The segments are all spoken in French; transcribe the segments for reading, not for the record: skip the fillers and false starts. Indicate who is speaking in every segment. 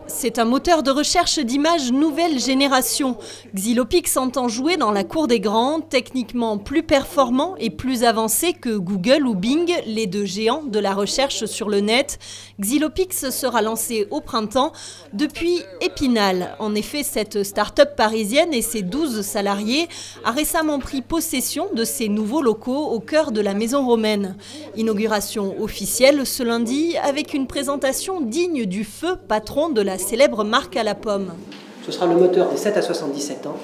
Speaker 1: C'est un moteur de recherche d'images nouvelle génération. Xilopix entend jouer dans la cour des grands, techniquement plus performant et plus avancé que Google ou Bing, les deux géants de la recherche sur le net. Xilopix sera lancé au printemps depuis Épinal. En effet, cette start-up parisienne et ses 12 salariés a récemment pris possession de ces nouveaux locaux au cœur de la Maison Romaine. Inauguration officielle ce lundi avec une présentation digne du feu patron de la célèbre marque à la pomme.
Speaker 2: Ce sera le moteur des 7 à 77 ans,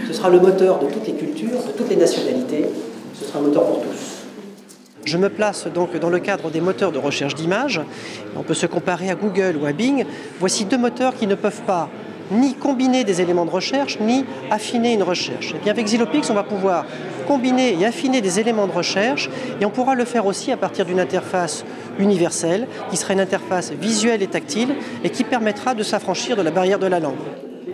Speaker 2: ce sera le moteur de toutes les cultures, de toutes les nationalités, ce sera un moteur pour tous. Je me place donc dans le cadre des moteurs de recherche d'images. On peut se comparer à Google ou à Bing. Voici deux moteurs qui ne peuvent pas ni combiner des éléments de recherche, ni affiner une recherche. Et bien avec Xilopix, on va pouvoir combiner et affiner des éléments de recherche et on pourra le faire aussi à partir d'une interface universelle qui sera une interface visuelle et tactile et qui permettra de s'affranchir de la barrière de la langue.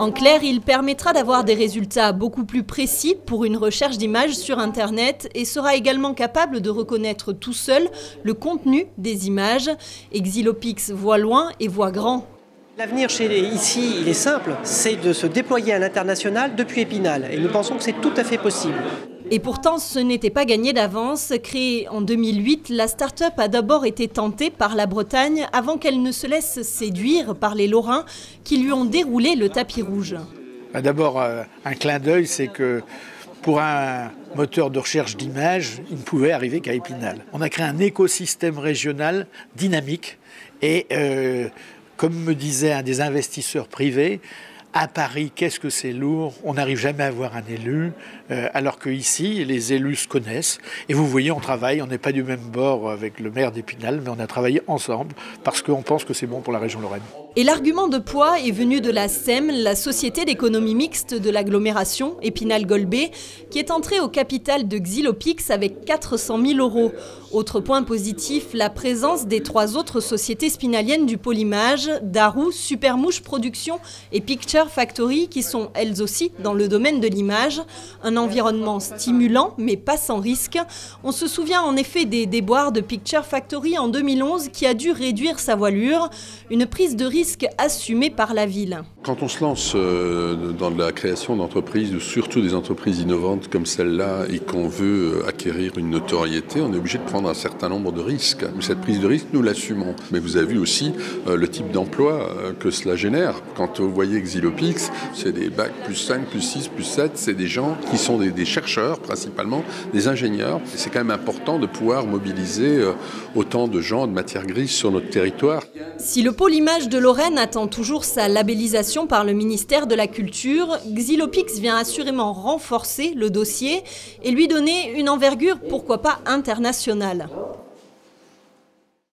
Speaker 1: En clair, il permettra d'avoir des résultats beaucoup plus précis pour une recherche d'images sur Internet et sera également capable de reconnaître tout seul le contenu des images. Et Xilopix voit loin et voit grand.
Speaker 2: L'avenir ici, il est simple, c'est de se déployer à l'international depuis Épinal. Et nous pensons que c'est tout à fait possible.
Speaker 1: Et pourtant, ce n'était pas gagné d'avance. Créée en 2008, la start-up a d'abord été tentée par la Bretagne avant qu'elle ne se laisse séduire par les Lorrains qui lui ont déroulé le tapis rouge.
Speaker 3: D'abord, un clin d'œil, c'est que pour un moteur de recherche d'images, il ne pouvait arriver qu'à Épinal. On a créé un écosystème régional dynamique et comme me disait un des investisseurs privés, à Paris, qu'est-ce que c'est lourd, on n'arrive jamais à avoir un élu, alors qu'ici, les élus se connaissent. Et vous voyez, on travaille, on n'est pas du même bord avec le maire d'Épinal, mais on a travaillé ensemble parce qu'on pense que c'est bon pour la région Lorraine.
Speaker 1: Et l'argument de poids est venu de la SEM, la Société d'économie mixte de l'agglomération Épinal-Golbet, qui est entrée au capital de Xilopix avec 400 000 €. Autre point positif, la présence des 3 autres sociétés spinaliennes du pôle image, Darou, Supermouche Production et Picture Factory, qui sont elles aussi dans le domaine de l'image. Un environnement stimulant, mais pas sans risque. On se souvient en effet des déboires de Picture Factory en 2011 qui a dû réduire sa voilure, une prise de risque assumée par la ville.
Speaker 4: Quand on se lance dans la création d'entreprises, ou surtout des entreprises innovantes comme celle-là, et qu'on veut acquérir une notoriété, on est obligé de prendre un certain nombre de risques. Cette prise de risque, nous l'assumons. Mais vous avez vu aussi le type d'emploi que cela génère. Quand vous voyez Xilopix, c'est des bacs plus 5, plus 6, plus 7, c'est des gens qui sont des chercheurs principalement, des ingénieurs. C'est quand même important de pouvoir mobiliser autant de gens de matière grise sur notre territoire.
Speaker 1: Si le pôle image de Lorraine attend toujours sa labellisation par le ministère de la Culture, Xilopix vient assurément renforcer le dossier et lui donner une envergure, pourquoi pas internationale.